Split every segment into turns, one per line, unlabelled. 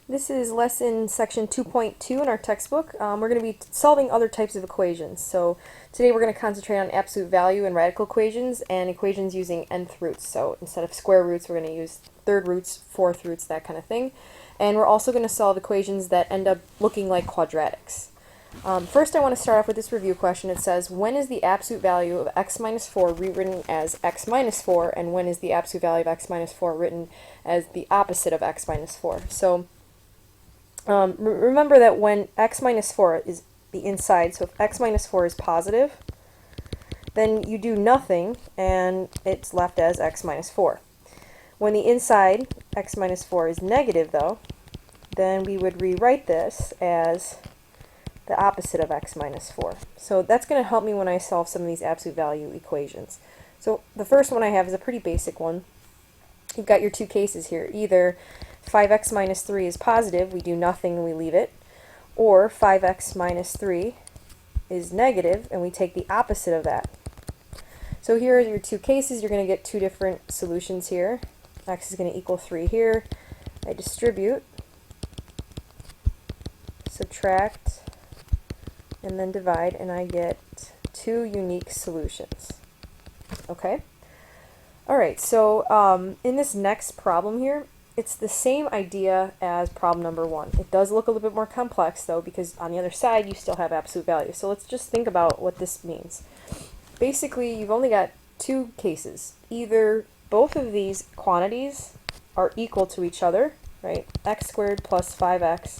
This is lesson section 2.2 in our textbook. We're going to be solving other types of equations. So today we're going to concentrate on absolute value and radical equations and equations using nth roots. So instead of square roots, we're going to use third roots, fourth roots, that kind of thing. And we're also going to solve equations that end up looking like quadratics. First I want to start off with this review question. It says, when is the absolute value of x minus 4 rewritten as x minus 4, and when is the absolute value of x minus 4 written as the opposite of x minus 4? So remember that when x minus 4 is the inside, so if x minus 4 is positive, then you do nothing and it's left as x minus 4. When the inside, x minus 4, is negative though, then we would rewrite this as the opposite of x minus 4. So that's going to help me when I solve some of these absolute value equations. So the first one I have is a pretty basic one. You've got your two cases here. Either 5x minus 3 is positive, we do nothing and we leave it, or 5x minus 3 is negative and we take the opposite of that. So here are your two cases. You're going to get two different solutions here. X is going to equal 3 here. I distribute, subtract, and then divide, and I get two unique solutions. Okay? Alright, so in this next problem here, it's the same idea as problem number 1. It does look a little bit more complex though, because on the other side you still have absolute value. So let's just think about what this means. Basically, you've only got two cases. Either both of these quantities are equal to each other, right? X squared plus 5x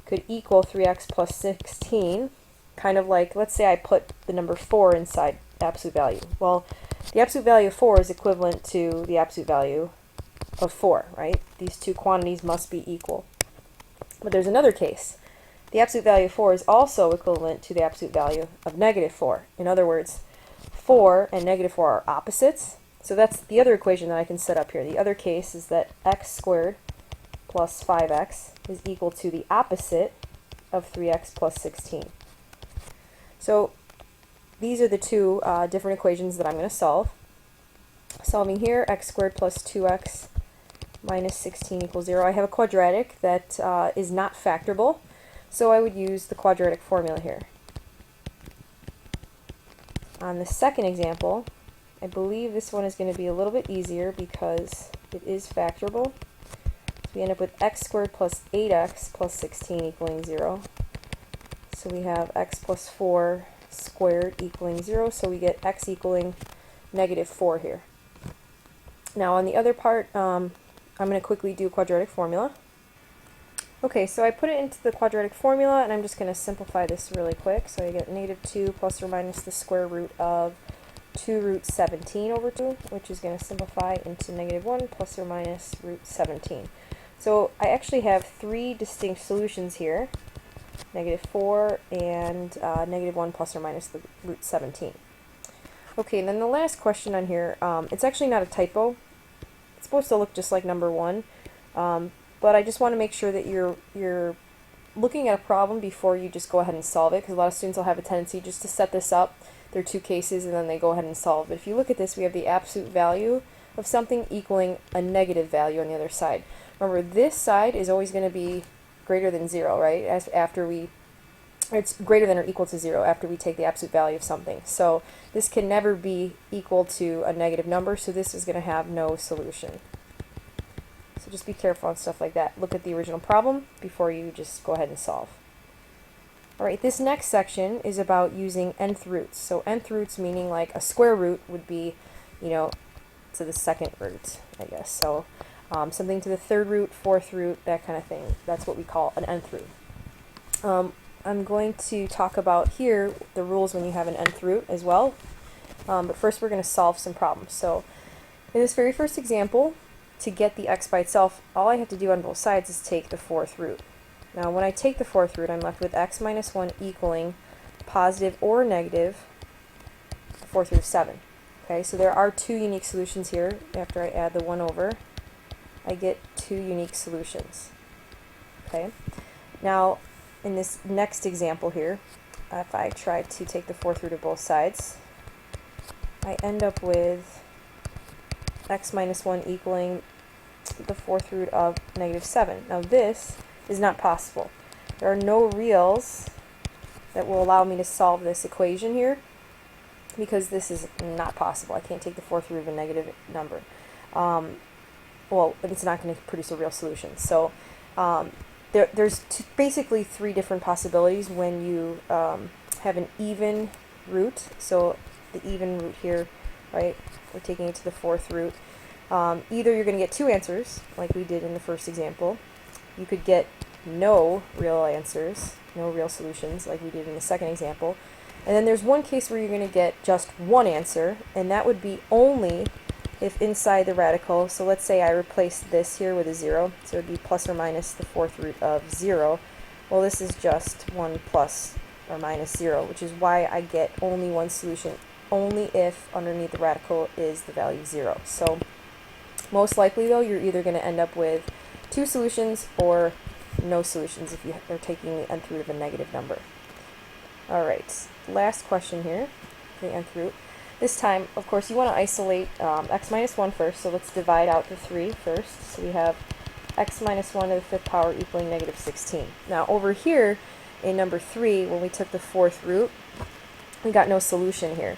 could equal 3x plus 16, kind of like, let's say I put the number 4 inside absolute value. Well, the absolute value of 4 is equivalent to the absolute value of 4, right? These two quantities must be equal. But there's another case. The absolute value of 4 is also equivalent to the absolute value of negative 4. In other words, 4 and negative 4 are opposites. So that's the other equation that I can set up here. The other case is that x squared plus 5x is equal to the opposite of 3x plus 16. So these are the two different equations that I'm going to solve. Solving here, x squared plus 2x minus 16 equals 0. I have a quadratic that is not factorable, so I would use the quadratic formula here. On the second example, I believe this one is going to be a little bit easier because it is factorable. So we end up with x squared plus 8x plus 16 equaling 0. So we have x plus 4 squared equaling 0, so we get x equaling negative 4 here. Now on the other part, I'm going to quickly do quadratic formula. Okay, so I put it into the quadratic formula, and I'm just going to simplify this really quick. So I get negative 2 plus or minus the square root of 2 root 17 over 2, which is going to simplify into negative 1 plus or minus root 17. So I actually have three distinct solutions here, negative 4 and negative 1 plus or minus the root 17. Okay, and then the last question on here, it's actually not a typo. It's supposed to look just like number 1, but I just want to make sure that you're looking at a problem before you just go ahead and solve it, because a lot of students will have a tendency just to set this up, there are two cases, and then they go ahead and solve. But if you look at this, we have the absolute value of something equaling a negative value on the other side. Remember, this side is always going to be greater than 0, right? It's greater than or equal to 0 after we take the absolute value of something. So this can never be equal to a negative number, so this is going to have no solution. So just be careful on stuff like that. Look at the original problem before you just go ahead and solve. Alright, this next section is about using nth roots. So nth roots meaning like a square root would be, to the second root, I guess. So something to the third root, fourth root, that kind of thing. That's what we call an nth root. I'm going to talk about here the rules when you have an nth root as well. But first we're going to solve some problems. So in this very first example, to get the x by itself, all I have to do on both sides is take the fourth root. Now when I take the fourth root, I'm left with x minus 1 equaling positive or negative the fourth root of 7. Okay, so there are two unique solutions here. After I add the 1 over, I get two unique solutions. Okay, now in this next example here, if I try to take the fourth root of both sides, I end up with x minus 1 equaling the fourth root of negative 7. Now this is not possible. There are no reals that will allow me to solve this equation here, because this is not possible. I can't take the fourth root of a negative number. Well, it's not going to produce a real solution. So there's basically three different possibilities when you have an even root. So the even root here, right, we're taking it to the fourth root. Either you're going to get two answers, like we did in the first example. You could get no real answers, no real solutions, like we did in the second example. And then there's one case where you're going to get just one answer, and that would be only if inside the radical, so let's say I replace this here with a 0, so it would be plus or minus the fourth root of 0. Well, this is just 1 plus or minus 0, which is why I get only one solution, only if underneath the radical is the value 0. So most likely, though, you're either going to end up with two solutions or no solutions if you are taking the nth root of a negative number. Alright, last question here, the nth root. This time, of course, you want to isolate x minus 1 first, so let's divide out the 3 first. So we have x minus 1 to the fifth power equaling negative 16. Now over here in number 3, when we took the fourth root, we got no solution here.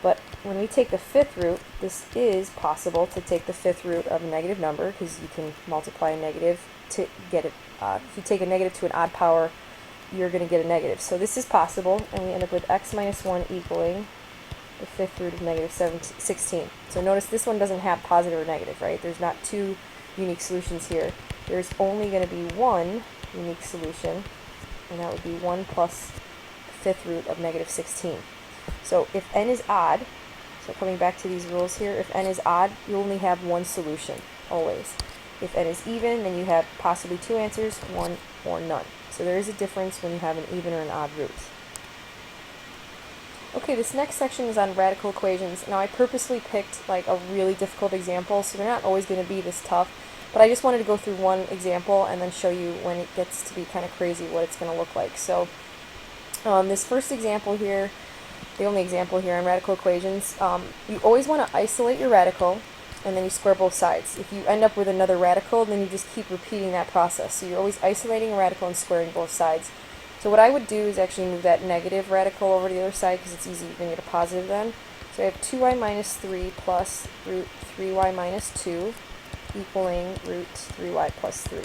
But when we take the fifth root, this is possible to take the fifth root of a negative number, because you can multiply a negative to get it. If you take a negative to an odd power, you're going to get a negative. So this is possible, and we end up with x minus 1 equaling the fifth root of negative 16. So notice this one doesn't have positive or negative, right? There's not two unique solutions here. There's only going to be one unique solution, and that would be 1 plus the fifth root of negative 16. So if n is odd, so coming back to these rules here, if n is odd, you only have one solution, always. If n is even, then you have possibly two answers, one or none. So there is a difference when you have an even or an odd root. Okay, this next section is on radical equations. Now I purposely picked like a really difficult example, so they're not always going to be this tough, but I just wanted to go through one example and then show you when it gets to be kind of crazy what it's going to look like. So this first example here, the only example here on radical equations, you always want to isolate your radical and then you square both sides. If you end up with another radical, then you just keep repeating that process. So you're always isolating a radical and squaring both sides. So what I would do is actually move that negative radical over to the other side, because it's easy to get a positive then. So I have 2y minus 3 plus root 3y minus 2 equaling root 3y plus 3.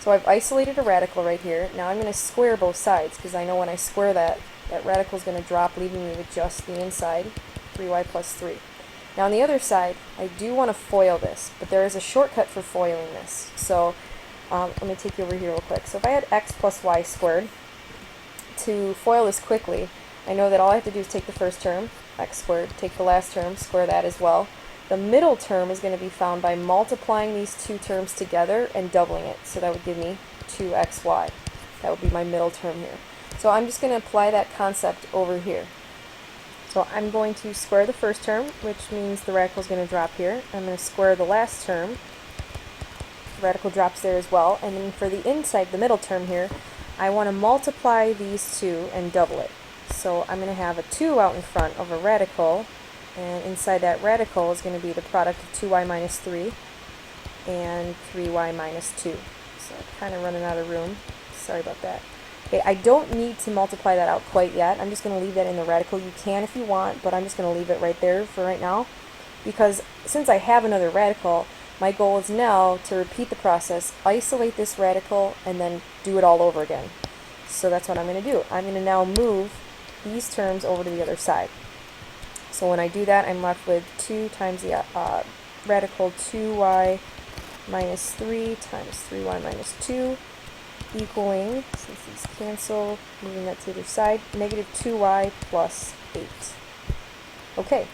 So I've isolated a radical right here. Now I'm going to square both sides, because I know when I square that, that radical is going to drop, leaving me with just the inside, 3y plus 3. Now on the other side, I do want to FOIL this, but there is a shortcut for foiling this. So let me take you over here real quick. So if I had x plus y squared, to FOIL this quickly, I know that all I have to do is take the first term, x squared, take the last term, square that as well. The middle term is going to be found by multiplying these two terms together and doubling it. So that would give me 2xy. That would be my middle term here. So I'm just going to apply that concept over here. So I'm going to square the first term, which means the radical is going to drop here. I'm going to square the last term. The radical drops there as well. And then for the inside, the middle term here, I want to multiply these two and double it. So I'm going to have a 2 out in front of a radical, and inside that radical is going to be the product of 2y minus 3 and 3y minus 2. So I'm kind of running out of room. Sorry about that. Okay, I don't need to multiply that out quite yet. I'm just going to leave that in the radical. You can if you want, but I'm just going to leave it right there for right now, because since I have another radical, my goal is now to repeat the process, isolate this radical, and then do it all over again. So that's what I'm going to do. I'm going to now move these terms over to the other side. So when I do that, I'm left with 2 times the radical 2y minus 3 times 3y minus 2 equaling, since these cancel, moving that to the other side, negative 2y plus 8. Okay.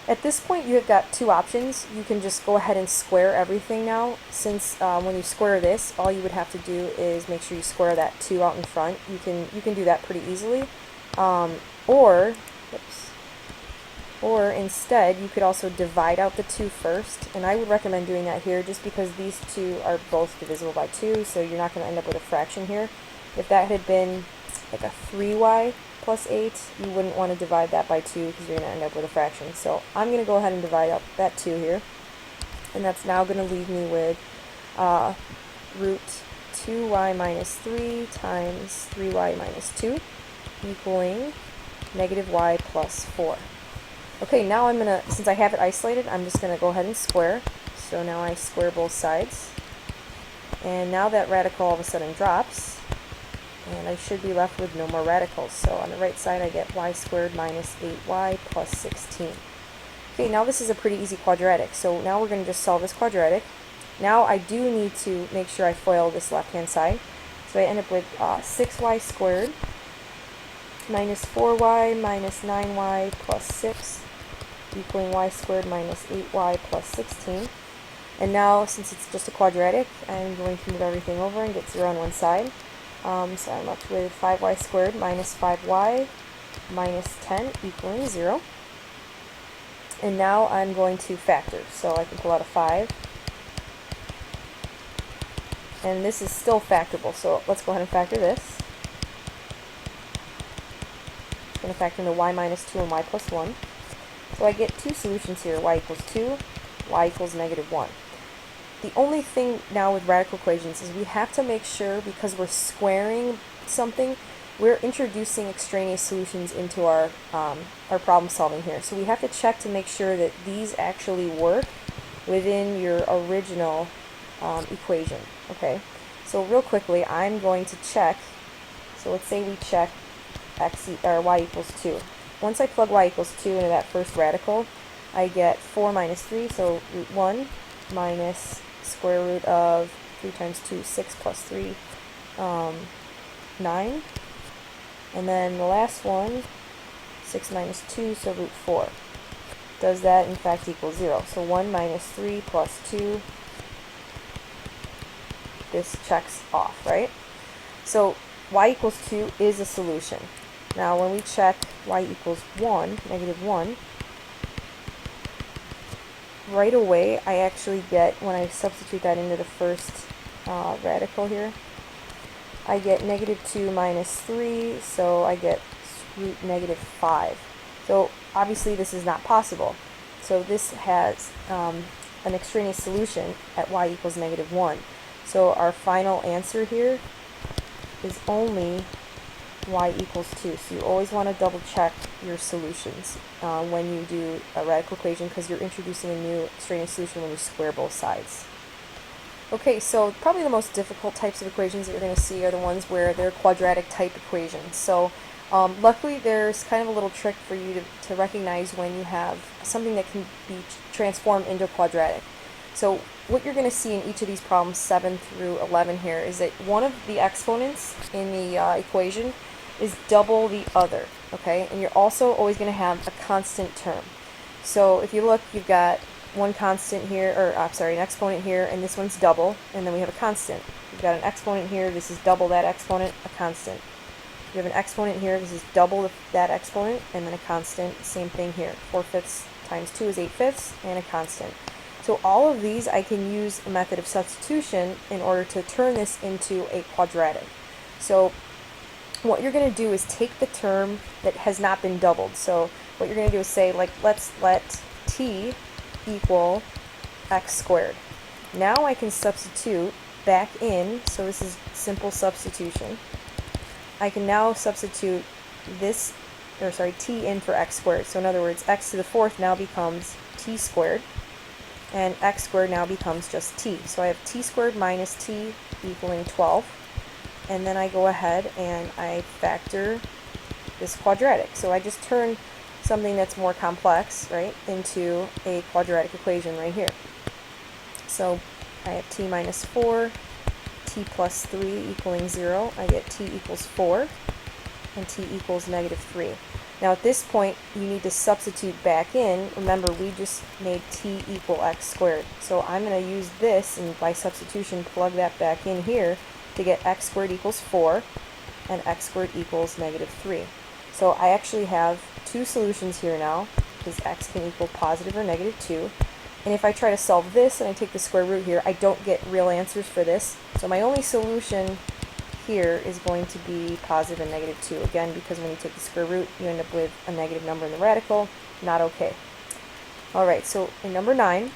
At this point, you have got two options. You can just go ahead and square everything now. Since when you square this, all you would have to do is make sure you square that 2 out in front. You can do that pretty easily. Or instead, you could also divide out the 2 first. And I would recommend doing that here, just because these two are both divisible by 2, so you're not going to end up with a fraction here. If that had been like a 3y plus 8, you wouldn't want to divide that by 2, because you're going to end up with a fraction. So I'm going to go ahead and divide up that 2 here. And that's now going to leave me with root 2y minus 3 times 3y minus 2 equaling negative y plus 4. Okay, now I'm going to, since I have it isolated, I'm just going to go ahead and square. So now I square both sides. And now that radical all of a sudden drops, and I should be left with no more radicals. So on the right side I get y squared minus 8y plus 16. Okay, now this is a pretty easy quadratic. So now we're going to just solve this quadratic. Now I do need to make sure I FOIL this left-hand side. So I end up with 6y squared minus 4y minus 9y plus 6 equaling y squared minus 8y plus 16. And now, since it's just a quadratic, I'm going to move everything over and get 0 on one side. So I'm left with 5y squared minus 5y minus 10 equaling 0. And now I'm going to factor. So I can pull out a 5. And this is still factorable, so let's go ahead and factor this. I'm going to factor into y minus 2 and y plus 1. So I get two solutions here, y equals 2, y equals negative 1. The only thing now with radical equations is we have to make sure, because we're squaring something, we're introducing extraneous solutions into our problem solving here. So we have to check to make sure that these actually work within your original equation. Okay, so real quickly I'm going to check. So let's say we check y equals 2. Once I plug y equals 2 into that first radical, I get 4 minus 3, so root 1 minus square root of 3 times 2, 6 plus 3, 9. And then the last one, 6 minus 2, so root 4. Does that in fact equal 0? So 1 minus 3 plus 2, this checks off, right? So y equals 2 is a solution. Now when we check y equals 1, negative 1, right away I actually get, when I substitute that into the first radical here, I get negative 2 minus 3, so I get root negative 5. So obviously this is not possible. So this has an extraneous solution at y equals negative 1. So our final answer here is only y equals 2. So you always want to double check your solutions when you do a radical equation, because you're introducing a new extraneous solution when you square both sides. Okay, so probably the most difficult types of equations that you're going to see are the ones where they're quadratic type equations. So luckily there's kind of a little trick for you to recognize when you have something that can be transformed into quadratic. So what you're going to see in each of these problems, 7 through 11 here, is that one of the exponents in the equation is double the other, okay? And you're also always going to have a constant term. So if you look, you've got one constant here, or an exponent here, and this one's double, and then we have a constant. You've got an exponent here, this is double that exponent, a constant. You have an exponent here, this is double that exponent, and then a constant. Same thing here. 4/5 times 2 is 8/5, and a constant. So all of these I can use a method of substitution in order to turn this into a quadratic. So what you're going to do is take the term that has not been doubled. So what you're going to do is say, like, let's let t equal x squared. Now I can substitute back in, so this is simple substitution. I can now substitute this, t in for x squared. So in other words, x to the 4th now becomes t squared, and x squared now becomes just t. So I have t squared minus t equaling 12, and then I go ahead and I factor this quadratic. So I just turn something that's more complex, right, into a quadratic equation right here. So I have t minus 4, t plus 3 equaling 0. I get t equals 4, and t equals negative 3. Now at this point, you need to substitute back in. Remember, we just made t equal x squared. So I'm going to use this, and by substitution, plug that back in here to get x squared equals 4, and x squared equals negative 3. So I actually have two solutions here now, because x can equal positive or negative 2. And if I try to solve this and I take the square root here, I don't get real answers for this. So my only solution here is going to be positive and negative 2. Again, because when you take the square root, you end up with a negative number in the radical. Not okay. Alright, so in number 9,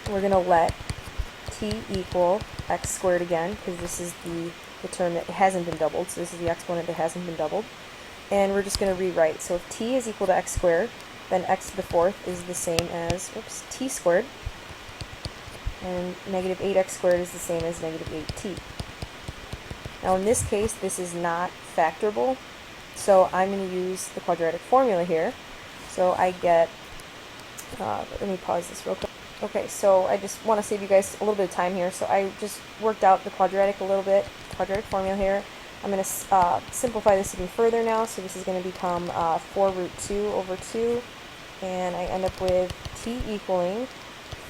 we're going to let t equal x squared again, because this is the term that hasn't been doubled, so this is the exponent that hasn't been doubled. And we're just going to rewrite. So if t is equal to x squared, then x to the fourth is the same as, t squared. And negative 8x squared is the same as negative 8t. Now in this case, this is not factorable, so I'm going to use the quadratic formula here. So I get, let me pause this real quick. Okay, so I just want to save you guys a little bit of time here, so I just worked out the quadratic a little bit, quadratic formula here. I'm going to simplify this even further now, so this is going to become 4 root 2 over 2, and I end up with t equaling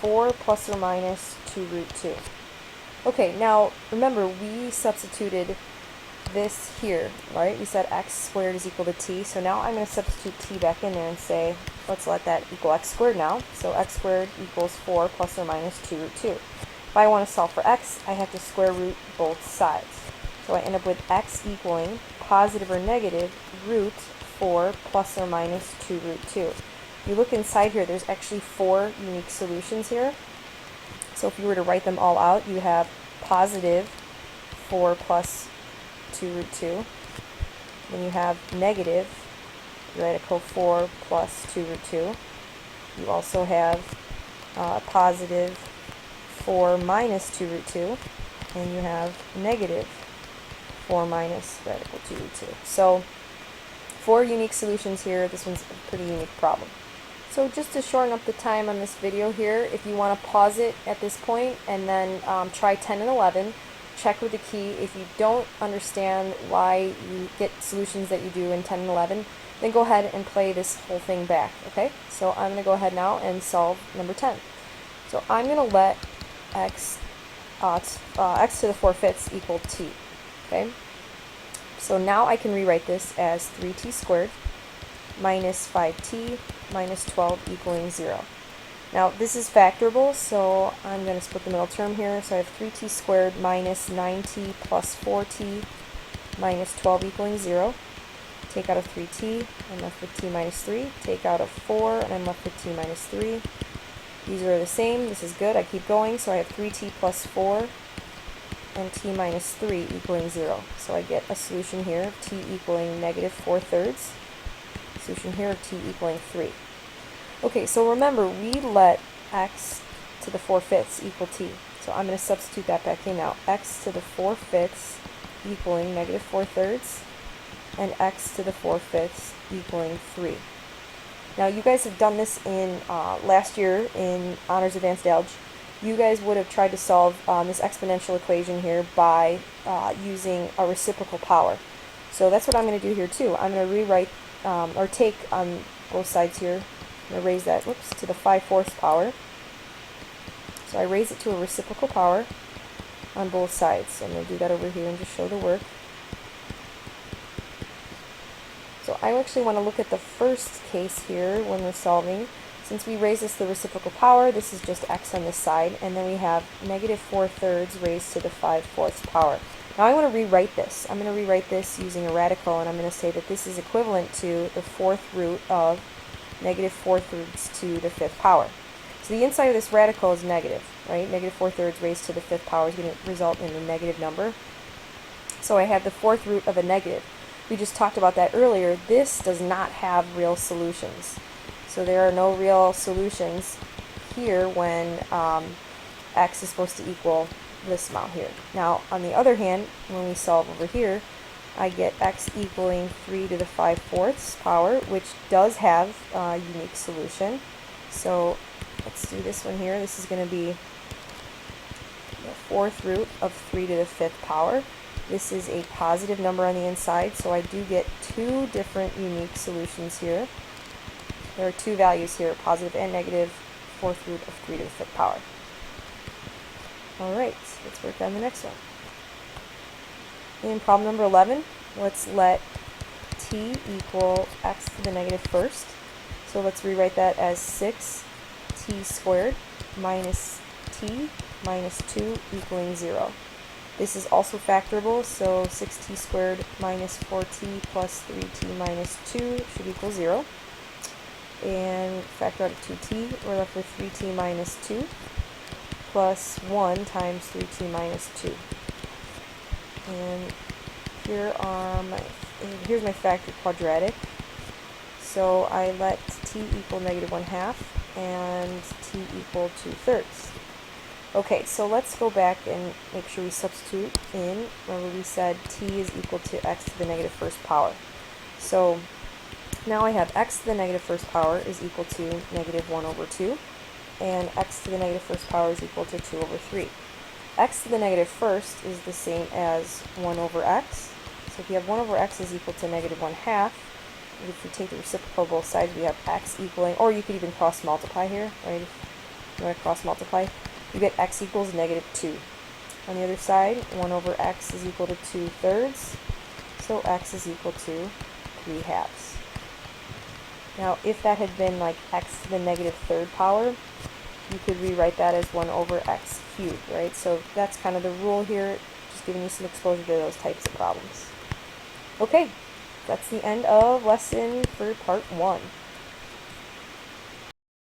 4 plus or minus 2 root 2. Okay, now remember we substituted this here, right? We said x squared is equal to t, so now I'm going to substitute t back in there and say, let's let that equal x squared now. So x squared equals 4 plus or minus 2 root 2. If I want to solve for x, I have to square root both sides. So I end up with x equaling positive or negative root 4 plus or minus 2 root 2. If you look inside here, there's actually 4 unique solutions here. So if you were to write them all out, you have positive 4 plus 2 root 2. Then you have negative radical 4 plus 2 root 2. You also have positive 4 minus 2 root 2. And you have negative 4 minus radical 2 root 2. So 4 unique solutions here. This one's a pretty unique problem. So just to shorten up the time on this video here, if you want to pause it at this point and then try 10 and 11, check with the key. If you don't understand why you get solutions that you do in 10 and 11, then go ahead and play this whole thing back, okay? So I'm going to go ahead now and solve number 10. So I'm going to let x to the 4/5 equal t, okay? So now I can rewrite this as 3t squared minus 5t minus 12 equaling 0. Now this is factorable, so I'm going to split the middle term here. So I have 3t squared minus 9t plus 4t minus 12 equaling 0. Take out of 3t, I'm left with t minus 3. Take out of 4, and I'm left with t minus 3. These are the same. This is good. I keep going. So I have 3t plus 4 and t minus 3 equaling 0. So I get a solution here of t equaling negative 4/3. Solution here of t equaling 3. Okay, so remember we let x to the 4/5 equal t. So I'm going to substitute that back in now. X to the 4/5 equaling negative 4/3 and x to the 4/5 equaling 3. Now you guys have done this in last year in Honors Advanced Algebra. You guys would have tried to solve this exponential equation here by using a reciprocal power. So that's what I'm going to do here too. I'm going to rewrite or take on both sides here. I'm going to raise that to the 5/4 power. So I raise it to a reciprocal power on both sides. So I'm going to do that over here and just show the work. So I actually want to look at the first case here when we're solving. Since we raise this to the reciprocal power, this is just x on this side, and then we have negative 4/3 raised to the 5/4 power. Now I want to rewrite this. I'm going to rewrite this using a radical, and I'm going to say that this is equivalent to the 4th root of negative 4/3 to the 5th power. So the inside of this radical is negative, right? Negative 4/3 raised to the 5th power is going to result in a negative number. So I have the 4th root of a negative. We just talked about that earlier. This does not have real solutions. So there are no real solutions here when x is supposed to equal this amount here. Now, on the other hand, when we solve over here, I get x equaling 3 to the 5/4 power, which does have a unique solution. So let's do this one here. This is going to be the 4th root of 3 to the 5th power. This is a positive number on the inside, so I do get 2 different unique solutions here. There are 2 values here, positive and negative, 4th root of 3 to the 5th power. Alright, let's work on the next one. In problem number 11, let's let t equal x to the negative first. So let's rewrite that as 6t squared minus t minus 2 equaling 0. This is also factorable, so 6t squared minus 4t plus 3t minus 2 should equal 0. And factor out of 2t, we're left with 3t minus 2. plus 1 times 3t minus 2. And here's my factored quadratic. So I let t equal negative 1/2 and t equal 2/3. Okay, so let's go back and make sure we substitute in. Remember we said t is equal to x to the negative first power. So now I have x to the negative first power is equal to negative 1 over 2, and x to the negative first power is equal to 2 over 3. X to the negative first is the same as 1 over x. So if you have 1 over x is equal to negative 1/2, if you take the reciprocal of both sides, we have x equaling, or you could even cross multiply here, right? If you want to cross multiply, you get x equals negative 2. On the other side, 1 over x is equal to 2/3, so x is equal to 3/2. Now, if that had been like x to the negative third power, you could rewrite that as 1 over x cubed, right? So that's kind of the rule here, just giving you some exposure to those types of problems. Okay, that's the end of lesson for part 1.